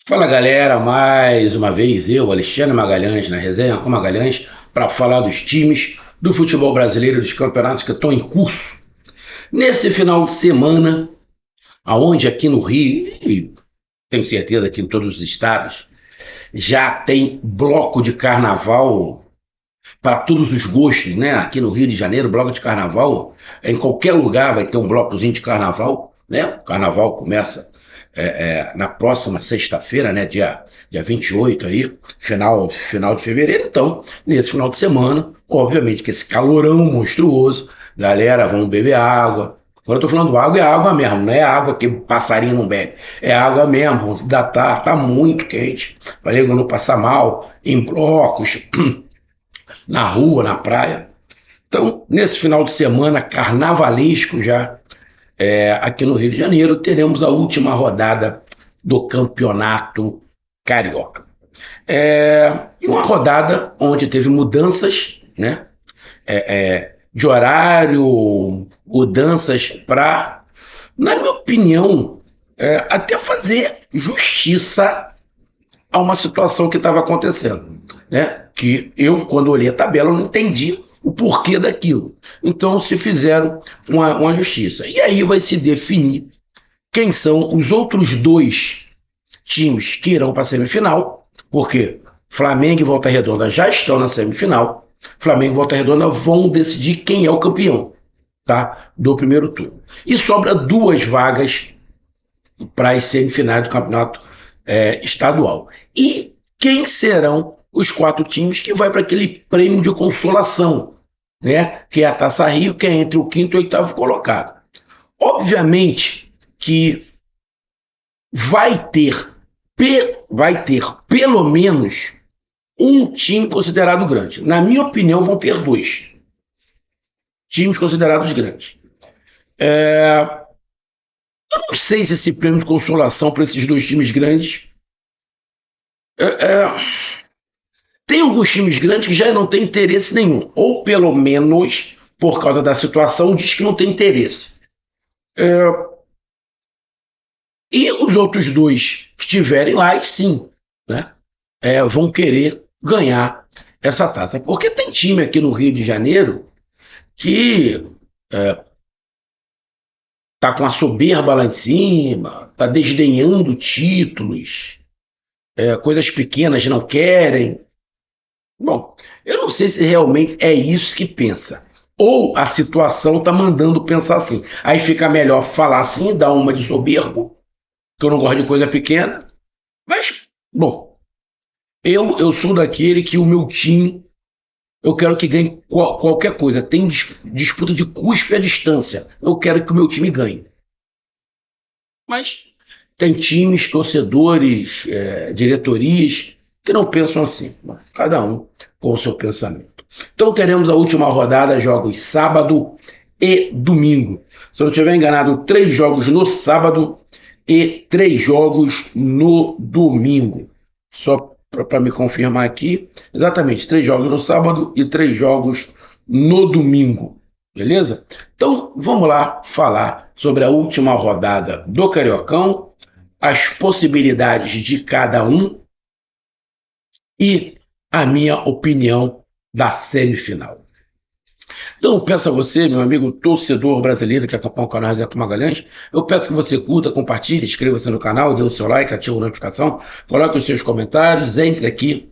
Fala galera, mais uma vez eu, Alexandre Magalhães, na resenha com Magalhães, para falar dos times do futebol brasileiro, dos campeonatos que estão em curso. Nesse final de semana, aonde aqui no Rio, e tenho certeza que em todos os estados, já tem bloco de carnaval para todos os gostos, né? Aqui no Rio de Janeiro, bloco de carnaval, em qualquer lugar vai ter um blocozinho de carnaval, né? O carnaval começa na próxima sexta-feira, né? Dia 28 aí, final de fevereiro. Então, nesse final de semana, obviamente que esse calorão monstruoso, galera, vão beber água. Quando eu tô falando água, é água mesmo, não é água que passarinho não bebe. É água mesmo, vamos se hidratar, tá muito quente, para não passar mal, em blocos, na rua, na praia. Então, nesse final de semana carnavalesco já, aqui no Rio de Janeiro, teremos a última rodada do Campeonato Carioca. Uma rodada onde teve mudanças, né? De horário, mudanças para, na minha opinião, até fazer justiça a uma situação que estava acontecendo, né? Que eu, quando olhei a tabela, não entendi o porquê daquilo. Então, se fizeram uma justiça. E aí vai se definir quem são os outros dois times que irão para a semifinal, porque Flamengo e Volta Redonda já estão na semifinal. Flamengo e Volta Redonda vão decidir quem é o campeão, tá? Do primeiro turno. E sobra duas vagas para as semifinais do campeonato estadual. E quem serão os quatro times que vai para aquele prêmio de consolação, né? Que é a Taça Rio, que é entre o quinto e o oitavo colocado. Obviamente que vai ter, vai ter pelo menos um time considerado grande. Na minha opinião, vão ter dois times considerados grandes. Eu não sei se esse prêmio de consolação para esses dois times grandes é, é, tem alguns times grandes que já não têm interesse nenhum, ou pelo menos, por causa da situação, diz que não tem interesse. E os outros dois que estiverem lá, sim, né, vão querer ganhar essa taça. Porque tem time aqui no Rio de Janeiro que tá com a soberba lá em cima, tá desdenhando títulos, coisas pequenas não querem. Bom, eu não sei se realmente é isso que pensa. Ou a situação está mandando pensar assim. Aí fica melhor falar assim, dar uma de soberbo, que eu não gosto de coisa pequena. Mas, bom, eu sou daquele que o meu time, eu quero que ganhe qualquer coisa. Tem disputa de cuspe à distância. Eu quero que o meu time ganhe. Mas tem times, torcedores, diretorias que não pensam assim. Cada um com o seu pensamento. Então teremos a última rodada, jogos sábado e domingo. Se eu não estiver enganado, 3 jogos no sábado e 3 jogos no domingo. Só para me confirmar aqui, exatamente, 3 jogos no sábado e 3 jogos no domingo. Beleza? Então vamos lá falar sobre a última rodada do Cariocão, as possibilidades de cada um e a minha opinião da semifinal. Então, eu peço a você, meu amigo torcedor brasileiro que acompanha o canal Resenha com Magalhães, eu peço que você curta, compartilhe, inscreva-se no canal, dê o seu like, ative a notificação, coloque os seus comentários, entre aqui.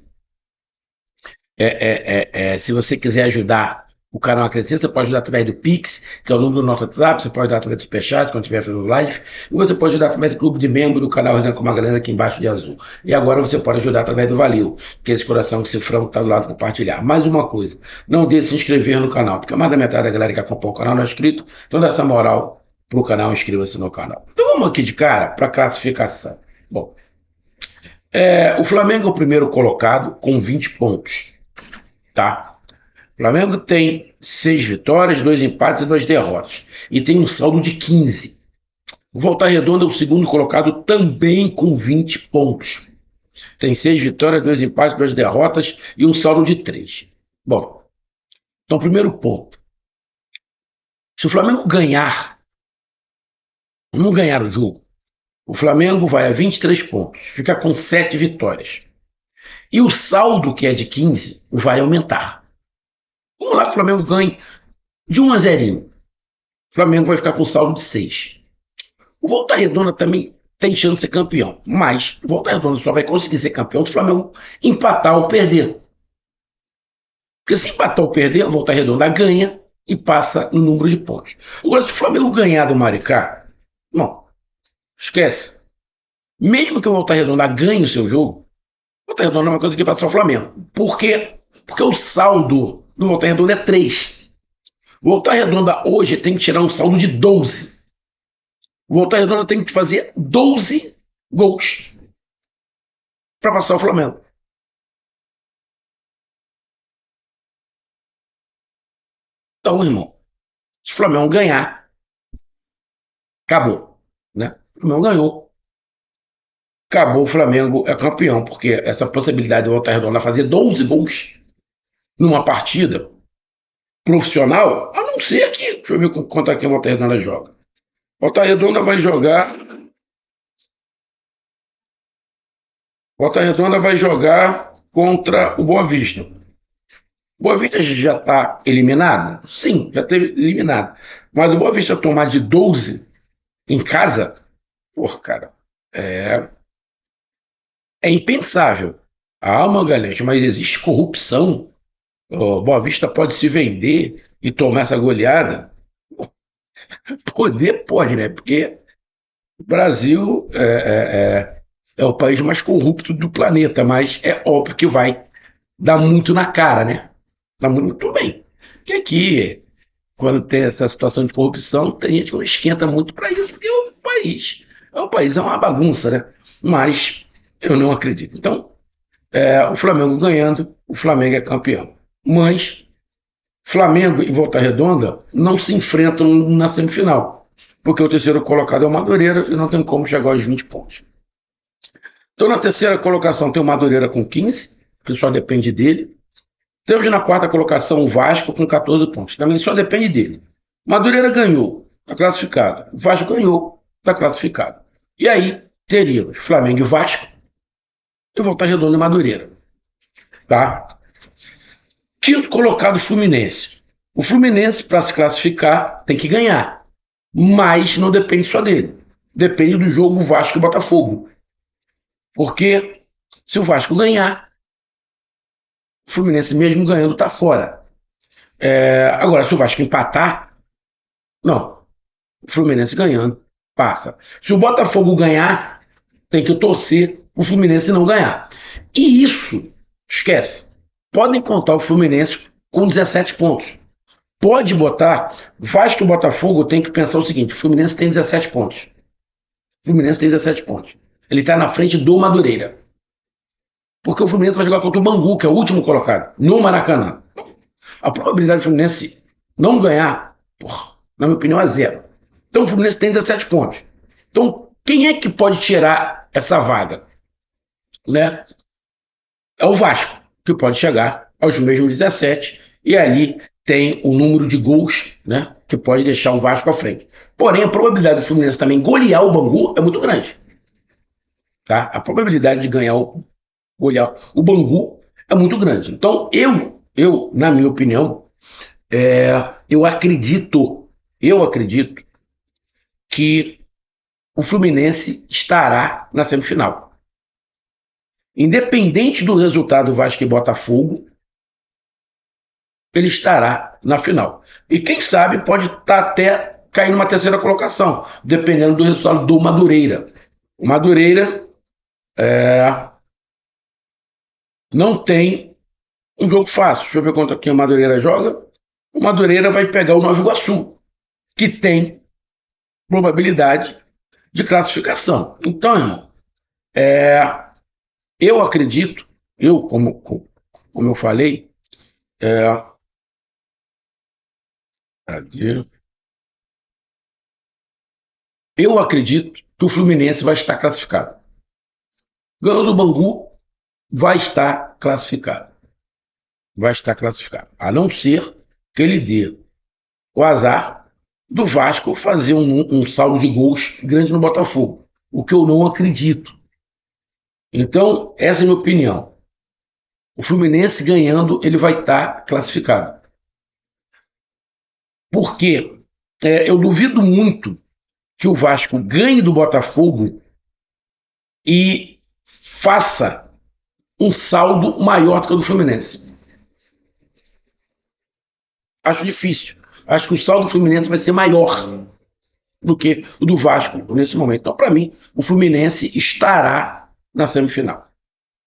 Se você quiser ajudar o canal a crescer, você pode ajudar através do Pix, que é o número do nosso WhatsApp, você pode ajudar através do Superchat, quando estiver fazendo live, e você pode ajudar através do clube de membro do canal Resenha com Magalhães aqui embaixo de azul. E agora você pode ajudar através do Valeu, que é esse coração, esse frango que está do lado de compartilhar. Mais uma coisa, não deixe de se inscrever no canal, porque mais da metade da galera que acompanha o canal não é inscrito, então dá essa moral pro canal, inscreva-se no canal. Então vamos aqui de cara para a classificação. Bom, o Flamengo é o primeiro colocado com 20 pontos, tá? O Flamengo tem 6 vitórias, 2 empates e 2 derrotas. E tem um saldo de 15. O Volta Redonda é o segundo colocado também com 20 pontos. Tem 6 vitórias, 2 empates, 2 derrotas e um saldo de 3. Bom, então primeiro ponto. Se o Flamengo ganhar, não ganhar o jogo, O Flamengo vai a 23 pontos, fica com 7 vitórias. E o saldo, que é de 15, vai aumentar. Vamos lá que o Flamengo ganhe de 1 a 0. O Flamengo vai ficar com saldo de 6. O Volta Redonda também tem chance de ser campeão, mas o Volta Redonda só vai conseguir ser campeão se o Flamengo empatar ou perder. Porque se empatar ou perder, o Volta Redonda ganha e passa no número de pontos. Agora, se o Flamengo ganhar do Maricá, não, esquece. Mesmo que o Volta Redonda ganhe o seu jogo, o Volta Redonda não vai conseguir passar o Flamengo. Por quê? Porque o saldo do Volta Redonda é 3. O Volta Redonda hoje tem que tirar um saldo de 12. O Volta Redonda tem que fazer 12 gols para passar o Flamengo. Então, irmão, se o Flamengo ganhar, acabou. Né? O Flamengo ganhou. Acabou, o Flamengo é campeão, porque essa possibilidade do Volta Redonda fazer 12 gols numa partida profissional, a não ser que, deixa eu ver quanto aqui a Volta Redonda joga. Volta Redonda vai jogar. Volta Redonda vai jogar contra o Boa Vista. O Boa Vista já está eliminado? Sim, já teve eliminado. Mas o Boa Vista tomar de 12 em casa, porra, cara, é impensável. Ah, Magalhães, mas existe corrupção. O Boa Vista pode se vender e tomar essa goleada? Poder pode, né? Porque o Brasil é o país mais corrupto do planeta, mas é óbvio que vai dar muito na cara, né? Dá muito bem. Porque aqui, quando tem essa situação de corrupção, tem gente que não esquenta muito para isso, porque o país é uma bagunça, né? Mas eu não acredito. Então, o Flamengo ganhando, o Flamengo é campeão. Mas Flamengo e Volta Redonda não se enfrentam na semifinal, porque o terceiro colocado é o Madureira e não tem como chegar aos 20 pontos. Então, na terceira colocação tem o Madureira com 15, que só depende dele. Temos na quarta colocação o Vasco com 14 pontos, também só depende dele. Madureira ganhou, está classificado. O Vasco ganhou, está classificado. E aí teríamos Flamengo e Vasco e Volta Redonda e Madureira. Tá? Quinto colocado, Fluminense. O Fluminense, para se classificar, tem que ganhar. Mas não depende só dele. Depende do jogo Vasco e Botafogo. Porque se o Vasco ganhar, o Fluminense mesmo ganhando está fora. Agora, se o Vasco empatar, não. O Fluminense ganhando, passa. Se o Botafogo ganhar, tem que torcer o Fluminense não ganhar. E isso, esquece. Podem contar o Fluminense com 17 pontos. Pode botar. Vasco e Botafogo tem que pensar o seguinte: o Fluminense tem 17 pontos. O Fluminense tem 17 pontos. Ele está na frente do Madureira. Porque o Fluminense vai jogar contra o Bangu, que é o último colocado, no Maracanã. A probabilidade do Fluminense não ganhar, porra, na minha opinião, é 0. Então o Fluminense tem 17 pontos. Então, quem é que pode tirar essa vaga? Né? É o Vasco, que pode chegar aos mesmos 17, e ali tem o número de gols, né, que pode deixar o Vasco à frente. Porém, a probabilidade do Fluminense também golear o Bangu é muito grande. Tá? A probabilidade de golear o Bangu é muito grande. Então, na minha opinião, eu acredito que o Fluminense estará na semifinal. Independente do resultado Vasco e Botafogo, ele estará na final. E quem sabe pode até cair numa terceira colocação, dependendo do resultado do Madureira. O Madureira não tem um jogo fácil. Deixa eu ver quanto aqui o Madureira joga. O Madureira vai pegar o Nova Iguaçu, que tem probabilidade de classificação. Então, irmão, eu acredito, como eu falei, eu acredito que o Fluminense vai estar classificado. Ganhou do Bangu, vai estar classificado. Vai estar classificado. A não ser que ele dê o azar do Vasco fazer um saldo de gols grande no Botafogo. o que eu não acredito. Então, essa é a minha opinião. O Fluminense ganhando, ele vai estar classificado. Por quê? Eu duvido muito que o Vasco ganhe do Botafogo e faça um saldo maior do que o do Fluminense. Acho difícil. Acho que o saldo do Fluminense vai ser maior do que o do Vasco nesse momento. Então, para mim, o Fluminense estará na semifinal.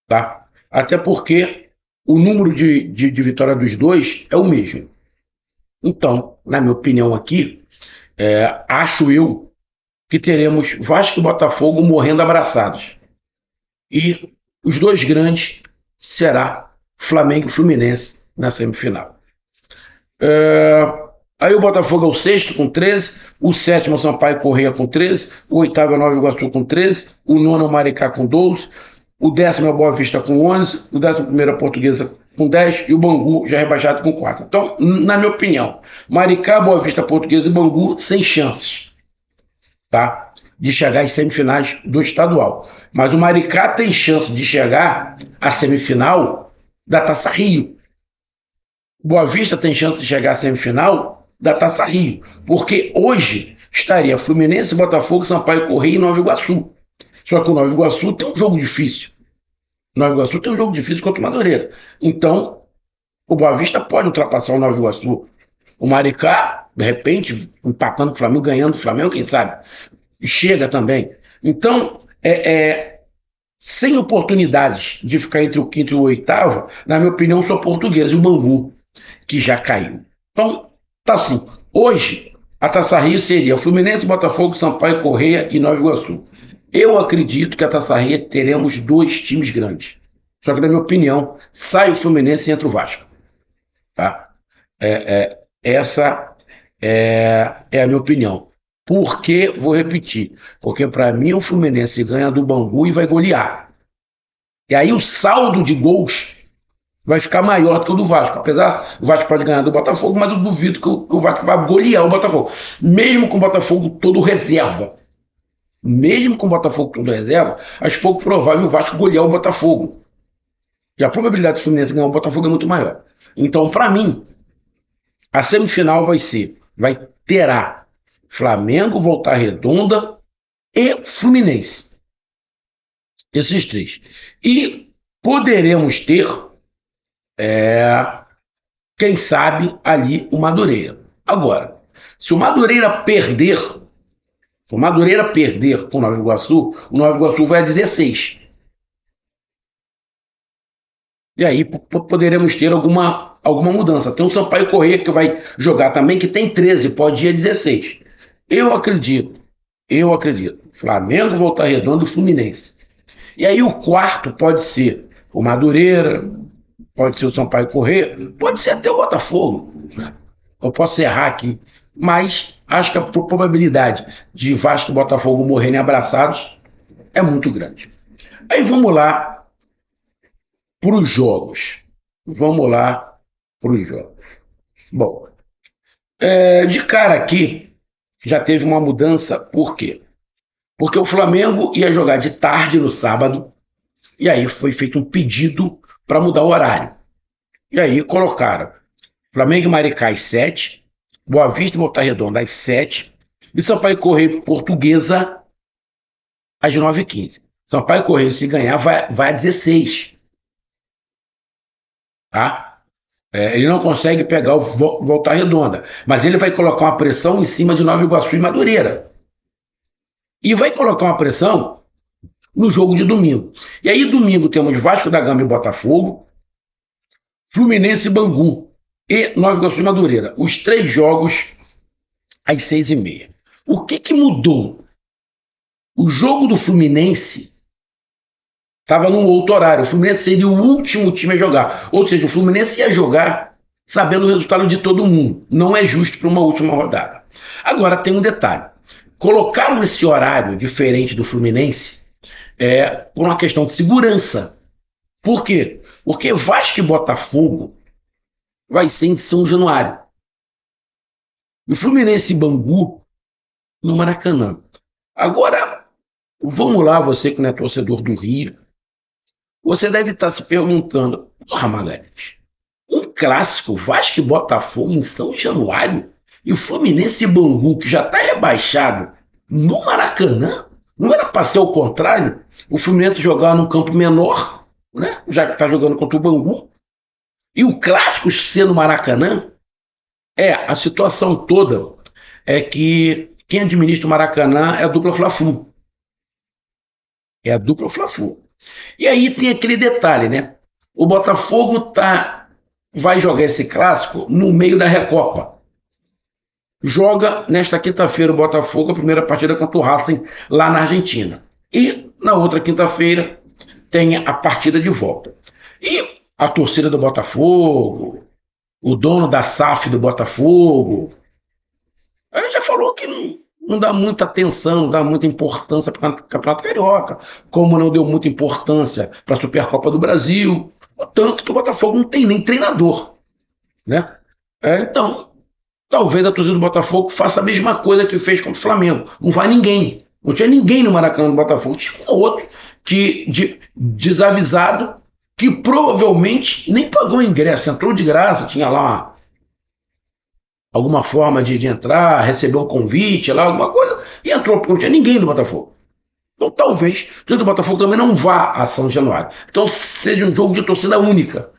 Tá? Até porque o número de vitória dos dois é o mesmo. Então, na minha opinião aqui, acho eu que teremos Vasco e Botafogo morrendo abraçados. E os dois grandes será Flamengo e Fluminense na semifinal. Aí o Botafogo é o sexto com 13, o sétimo é o Sampaio Corrêa com 13, o oitavo é o Nova Iguaçu com 13, o nono é o Maricá com 12, o décimo é o Boa Vista com 11, o 11º é a Portuguesa com 10 e o Bangu já rebaixado com 4. Então, na minha opinião, Maricá, Boa Vista, Portuguesa e Bangu sem chances, tá? De chegar às semifinais do estadual. Mas o Maricá tem chance de chegar à semifinal da Taça Rio. Boa Vista tem chance de chegar à semifinal da Taça Rio, porque hoje estaria Fluminense, Botafogo, Sampaio Corrêa e Nova Iguaçu. Só que o Nova Iguaçu tem um jogo difícil. O Nova Iguaçu tem um jogo difícil contra o Madureira. Então, o Boa Vista pode ultrapassar o Nova Iguaçu. O Maricá, de repente, empatando com o Flamengo, ganhando o Flamengo, quem sabe? Chega também. Então, sem oportunidades de ficar entre o quinto e o oitavo, na minha opinião, sou português e o Bangu, que já caiu. Então, tá assim. Hoje, a Taça Rio seria Fluminense, Botafogo, Sampaio Corrêa e Nova Iguaçu. Eu acredito que a Taça Rio teremos dois times grandes. Só que, na minha opinião, sai o Fluminense e entra o Vasco. Tá? Essa é a minha opinião. Por que? Vou repetir. Porque, para mim, o Fluminense ganha do Bangu e vai golear. E aí o saldo de gols vai ficar maior do que o do Vasco. Apesar, o Vasco pode ganhar do Botafogo, mas eu duvido que o Vasco vai golear o Botafogo. Mesmo com o Botafogo todo reserva. Mesmo com o Botafogo todo reserva, acho pouco provável o Vasco golear o Botafogo. E a probabilidade do Fluminense ganhar o Botafogo é muito maior. Então, para mim, a semifinal terá Flamengo, Volta Redonda e Fluminense. Esses três. E poderemos ter, quem sabe, ali o Madureira. Agora, se o Madureira perder com o Nova Iguaçu vai a 16. E aí poderemos ter alguma mudança. Tem o Sampaio Corrêa que vai jogar também, que tem 13, pode ir a 16. Eu acredito. Flamengo, Volta Redonda e Fluminense. E aí o quarto pode ser o Madureira, pode ser o Sampaio Corrêa, pode ser até o Botafogo. Eu posso errar aqui, mas acho que a probabilidade de Vasco e Botafogo morrerem abraçados é muito grande. Aí vamos lá para os jogos. Bom, de cara aqui já teve uma mudança, por quê? Porque o Flamengo ia jogar de tarde no sábado, e aí foi feito um pedido para mudar o horário. E aí colocaram Flamengo e Maricá às 7, Boa Vista e Volta Redonda às 7, e Sampaio Corrêa Portuguesa às 9h15. Sampaio Corrêa, se ganhar, vai a 16. Tá? Ele não consegue pegar o Volta Redonda, mas ele vai colocar uma pressão em cima de Nova Iguaçu e Madureira. E vai colocar uma pressão no jogo de domingo. E aí, domingo, temos Vasco da Gama e Botafogo, Fluminense e Bangu e Nova Iguaçu e Madureira. Os 3 jogos às 6h30. O que mudou? O jogo do Fluminense estava num outro horário. O Fluminense seria o último time a jogar. Ou seja, o Fluminense ia jogar sabendo o resultado de todo mundo. Não é justo para uma última rodada. Agora, tem um detalhe. Colocaram esse horário diferente do Fluminense por uma questão de segurança. Por quê? Porque Vasco e Botafogo vai ser em São Januário. E o Fluminense e Bangu no Maracanã. Agora, Vamos lá, você que não é torcedor do Rio, você deve estar se perguntando, porra, Magalhães, um clássico Vasco e Botafogo em São Januário e o Fluminense e Bangu, que já está rebaixado, no Maracanã? Não era para ser o contrário? O Fluminense jogar num campo menor, né? Já que está jogando contra o Bangu, e o clássico ser no Maracanã? A situação toda é que quem administra o Maracanã é a dupla Fla-Flu. É a dupla Fla-Flu. E aí tem aquele detalhe, né? O Botafogo vai jogar esse clássico no meio da Recopa. Joga nesta quinta-feira o Botafogo a primeira partida contra o Racing lá na Argentina. E na outra quinta-feira tem a partida de volta. E a torcida do Botafogo, o dono da SAF do Botafogo, já falou que não dá muita atenção, não dá muita importância para o Campeonato Carioca, como não deu muita importância para a Supercopa do Brasil, tanto que o Botafogo não tem nem treinador, né? Então, talvez a torcida do Botafogo faça a mesma coisa que fez com o Flamengo. Não vai ninguém. Não tinha ninguém no Maracanã do Botafogo. Tinha um outro desavisado que provavelmente nem pagou ingresso, entrou de graça, tinha lá alguma forma de entrar, recebeu um convite, lá, alguma coisa, e entrou, porque não tinha ninguém do Botafogo. Então talvez o time do Botafogo também não vá a São Januário. Então seja um jogo de torcida única,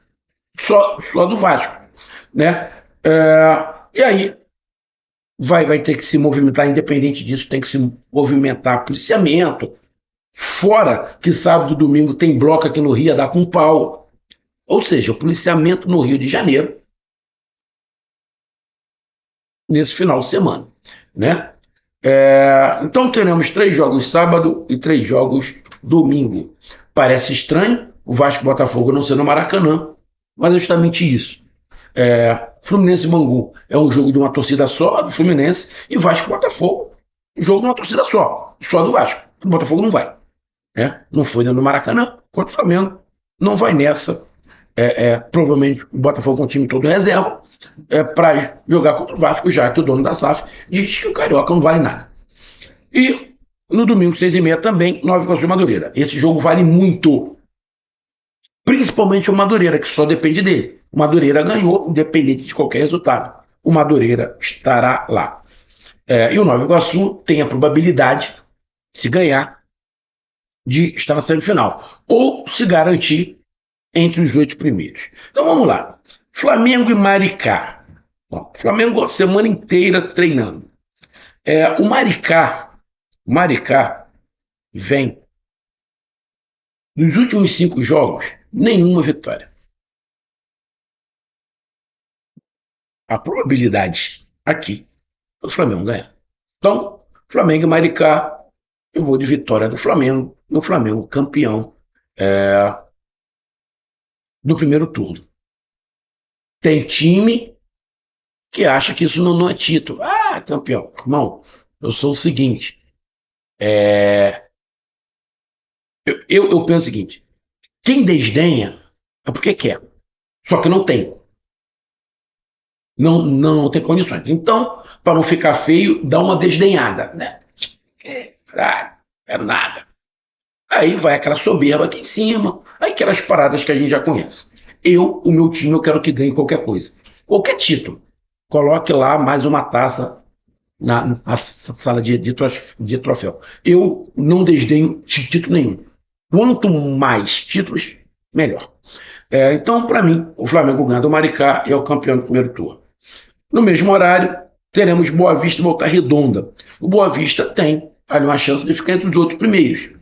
só do Vasco, né? E aí vai ter que se movimentar, independente disso, tem que se movimentar policiamento. Fora que sábado e domingo tem bloco aqui no Rio a dar com pau. Ou seja, o policiamento no Rio de Janeiro nesse final de semana, né? Então teremos 3 jogos sábado e 3 jogos domingo. Parece estranho o Vasco e Botafogo não ser no Maracanã, mas é justamente isso. Fluminense e Bangu é um jogo de uma torcida só, do Fluminense, e Vasco e Botafogo, um jogo de uma torcida só do Vasco. O Botafogo não vai. Não foi no Maracanã, contra o Flamengo, não vai nessa. Provavelmente o Botafogo com o time todo reserva para jogar contra o Vasco, já que o dono da SAF diz que o Carioca não vale nada. E no domingo, 6h30 também, 9 contra o Madureira. Esse jogo vale muito, principalmente o Madureira, que só depende dele. O Madureira ganhou, independente de qualquer resultado. O Madureira estará lá. E o Nova Iguaçu tem a probabilidade, se ganhar, de estar na semifinal. Ou se garantir entre os 8 primeiros. Então vamos lá. Flamengo e Maricá. Bom, Flamengo a semana inteira treinando. O Maricá vem nos últimos 5 jogos, nenhuma vitória. A probabilidade aqui é o Flamengo ganhar. Então, Flamengo e Maricá, eu vou de vitória do Flamengo, e o Flamengo campeão do primeiro turno. Tem time que acha que isso não é título. Campeão. Irmão, eu sou o seguinte. Eu penso o seguinte. Quem desdenha é porque quer. Só que não tem. Não tem condições. Então, para não ficar feio, dá uma desdenhada, né? Quero nada. Aí vai aquela soberba aqui em cima, aí aquelas paradas que a gente já conhece. O meu time, eu quero que ganhe qualquer coisa. Qualquer título. Coloque lá mais uma taça na sala de troféu. Eu não desdenho de título nenhum. Quanto mais títulos, melhor. Então, para mim, o Flamengo ganha do Maricá e é o campeão do primeiro turno. No mesmo horário, teremos Boa Vista e Volta Redonda. O Boa Vista tem ali uma chance de ficar entre os outros primeiros.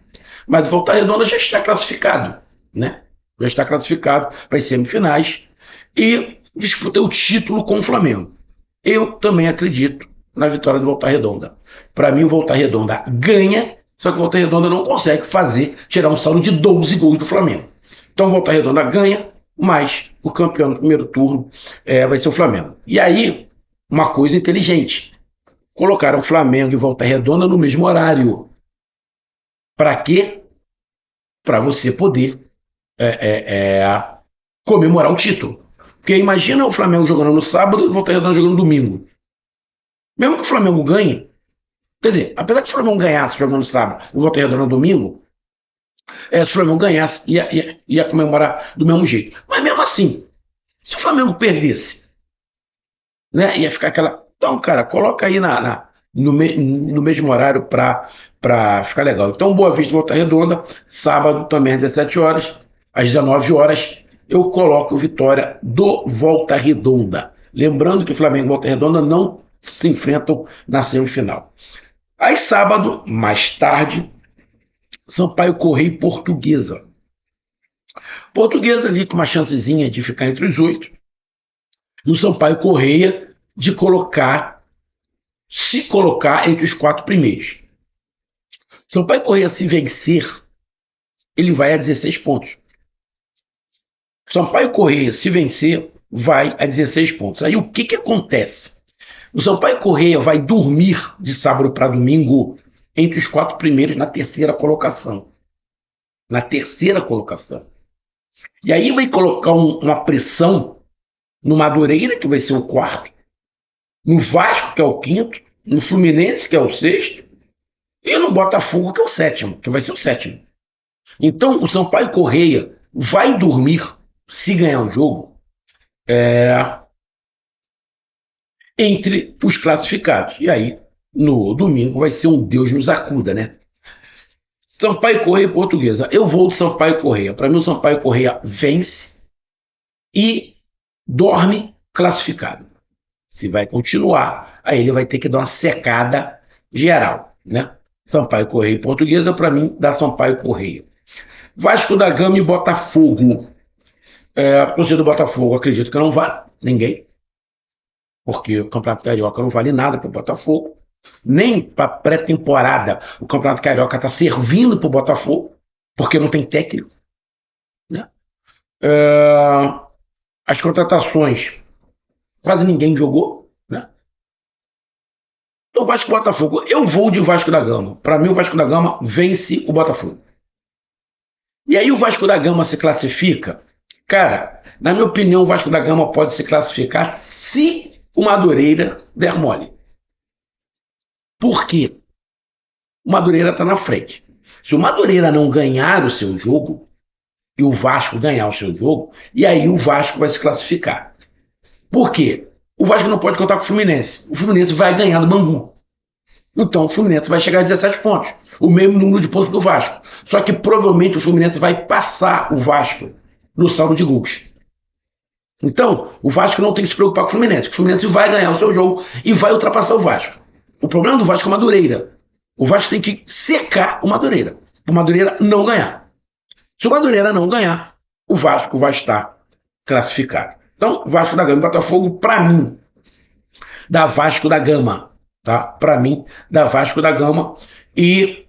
Mas o Volta Redonda já está classificado, né? Já está classificado para as semifinais e disputa o título com o Flamengo. Eu também acredito na vitória do Volta Redonda. Para mim, o Volta Redonda ganha, só que o Volta Redonda não consegue tirar um saldo de 12 gols do Flamengo. Então, o Volta Redonda ganha, mas o campeão do primeiro turno vai ser o Flamengo. E aí, uma coisa inteligente. Colocaram Flamengo e Volta Redonda no mesmo horário. Para quê? Para você poder comemorar o título. Porque imagina o Flamengo jogando no sábado e o Volta Redonda jogando no domingo. Mesmo que o Flamengo ganhe, Quer dizer, apesar que o Flamengo ganhasse jogando sábado e o Volta Redonda no domingo, se o Flamengo ganhasse, ia comemorar do mesmo jeito. Mas mesmo assim, se o Flamengo perdesse, né, ia ficar aquela. Então, cara, coloca aí no mesmo horário para ficar legal. Então, Boa Vista Volta Redonda, sábado também às 17 horas, às 19 horas, eu coloco Vitória do Volta Redonda. Lembrando que o Flamengo e Volta Redonda não se enfrentam na semifinal. Aí, sábado, mais tarde, Sampaio Corrêa e Portuguesa. Portuguesa ali com uma chancezinha de ficar entre os 8. E o Sampaio Corrêa de se colocar entre os 4 primeiros. Sampaio Corrêa, se vencer, ele vai a 16 pontos. Sampaio Corrêa, se vencer, vai a 16 pontos. Aí o que acontece? O Sampaio Corrêa vai dormir de sábado para domingo entre os 4 primeiros na terceira colocação. Na terceira colocação. E aí vai colocar uma pressão no Madureira, que vai ser o 4º, no Vasco, que é o 5º, no Fluminense, que é o 6º, e no Botafogo, que é o 7º, que vai ser o 7º. Então, o Sampaio Corrêa vai dormir, se ganhar o jogo, entre os classificados. E aí, no domingo, vai ser um Deus nos acuda, né? Sampaio Corrêa e Portuguesa. Eu vou do Sampaio Corrêa. Para mim, o Sampaio Corrêa vence e dorme classificado. Se vai continuar, aí ele vai ter que dar uma secada geral, né? Sampaio Corrêa e Portuguesa, para mim, dá Sampaio Corrêa. Vasco da Gama e Botafogo. A torcida do Botafogo, acredito que não vai, ninguém, porque o Campeonato Carioca não vale nada para o Botafogo, nem para pré-temporada o Campeonato Carioca está servindo para o Botafogo, porque não tem técnico, né? As contratações, quase ninguém jogou, né? Então, Vasco e Botafogo, eu vou de Vasco da Gama. Para mim, o Vasco da Gama vence o Botafogo. E aí o Vasco da Gama se classifica. Cara, na minha opinião, o Vasco da Gama pode se classificar se o Madureira der mole. Por quê? O Madureira está na frente. Se o Madureira não ganhar o seu jogo, e o Vasco ganhar o seu jogo, e aí o Vasco vai se classificar. Por quê? O Vasco não pode contar com o Fluminense. O Fluminense vai ganhar do Bangu. Então o Fluminense vai chegar a 17 pontos. O mesmo número de pontos do Vasco. Só que provavelmente o Fluminense vai passar o Vasco no saldo de gols. Então, o Vasco não tem que se preocupar com o Fluminense. O Fluminense vai ganhar o seu jogo e vai ultrapassar o Vasco. O problema do Vasco é o Madureira. O Vasco tem que secar o Madureira. Para o Madureira não ganhar. Se o Madureira não ganhar, o Vasco vai estar classificado. Então, Vasco da Gama e Botafogo, para mim, dá Vasco da Gama. Tá? Para mim, dá Vasco da Gama. E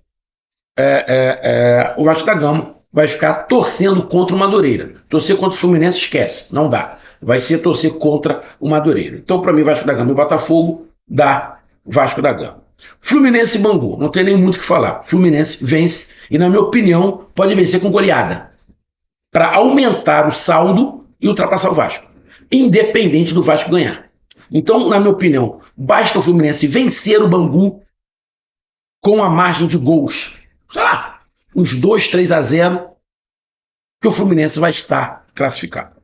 o Vasco da Gama vai ficar torcendo contra o Madureira. Torcer contra o Fluminense, esquece. Não dá. Vai ser torcer contra o Madureira. Então, para mim, Vasco da Gama e Botafogo, dá Vasco da Gama. Fluminense e Bangu, não tem nem muito o que falar. Fluminense vence e, na minha opinião, pode vencer com goleada para aumentar o saldo e ultrapassar o Vasco, independente do Vasco ganhar. Então, na minha opinião, basta o Fluminense vencer o Bangu com a margem de gols, sei lá, uns 2-3-0, que o Fluminense vai estar classificado.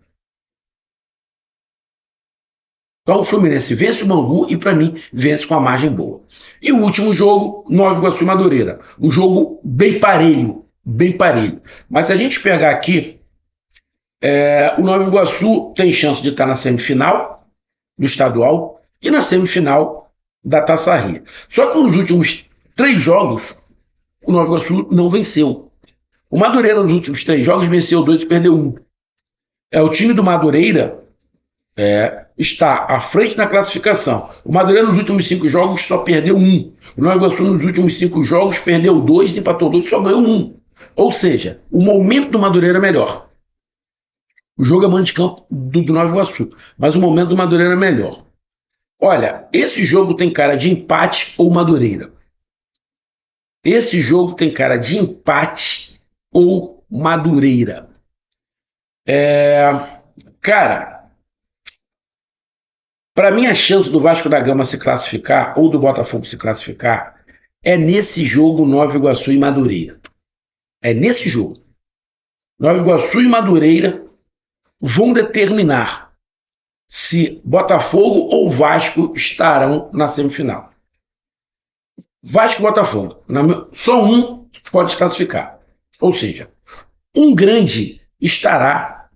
Então o Fluminense vence o Bangu e, para mim, vence com a margem boa. E o último jogo, Nova Iguaçu e Madureira. Um jogo bem parelho, bem parelho. Mas se a gente pegar aqui, o Nova Iguaçu tem chance de estar na semifinal do estadual e na semifinal da Taça Rio. Só que nos últimos 3 jogos, o Nova Iguaçu não venceu. O Madureira, nos últimos 3 jogos, venceu 2 e perdeu 1. O time do Madureira está à frente na classificação. O Madureira nos últimos 5 jogos só perdeu 1. O Nova Iguaçu nos últimos 5 jogos perdeu 2, empatou 2 e só ganhou 1. Ou seja, o momento do Madureira é melhor. O jogo é mando de campo do Nova Iguaçu, mas o momento do Madureira é melhor. Olha, esse jogo tem cara de empate ou Madureira. Esse jogo tem cara de empate ou Madureira. Cara, para mim a chance do Vasco da Gama se classificar ou do Botafogo se classificar é nesse jogo Nova Iguaçu e Madureira. É nesse jogo. Nova Iguaçu e Madureira vão determinar se Botafogo ou Vasco estarão na semifinal. Vasco e Botafogo. Só um pode se classificar. Ou seja, um grande estará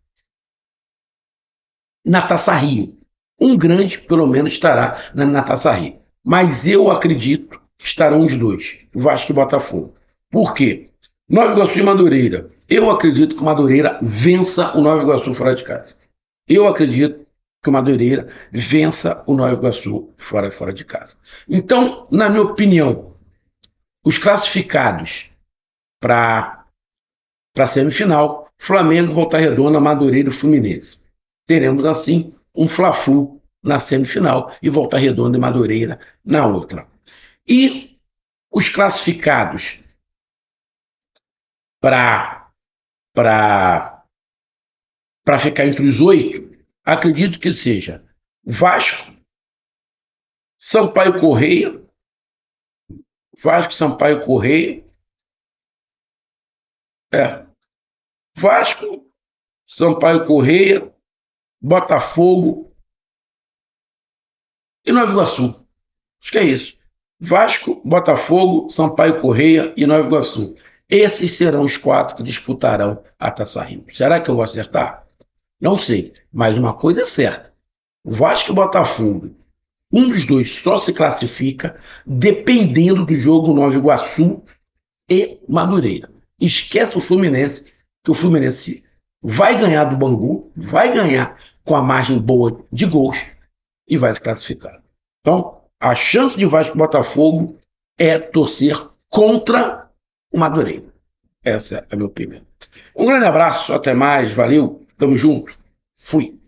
na Taça Rio. Um grande, pelo menos, estará na Taça Rio. Mas eu acredito que estarão os dois, Vasco e Botafogo. Por quê? Nova Iguaçu e Madureira. Eu acredito que o Madureira vença o Nova Iguaçu fora de casa. Eu acredito que o Madureira vença o Nova Iguaçu fora de casa. Então, na minha opinião, os classificados para a semifinal, Flamengo, Volta Redonda, Madureira e Fluminense. Teremos, assim, um Fla-Flu na semifinal e Volta Redonda e Madureira na outra. E os classificados para ficar entre os 8, acredito que seja Vasco, Sampaio Correia, Vasco, Sampaio Correia, Botafogo e Nova Iguaçu. Acho que é isso. Vasco, Botafogo, Sampaio Correia e Nova Iguaçu. Esses serão os 4 que disputarão a Taça Rio. Será que eu vou acertar? Não sei, mas uma coisa é certa. Vasco e Botafogo, um dos dois só se classifica dependendo do jogo Nova Iguaçu e Madureira. Esquece o Fluminense, que o Fluminense vai ganhar do Bangu, vai ganhar com a margem boa de gols e vai se classificar. Então, a chance de Vasco e Botafogo é torcer contra o Madureira. Essa é a minha opinião. Um grande abraço, até mais, valeu, tamo junto, fui.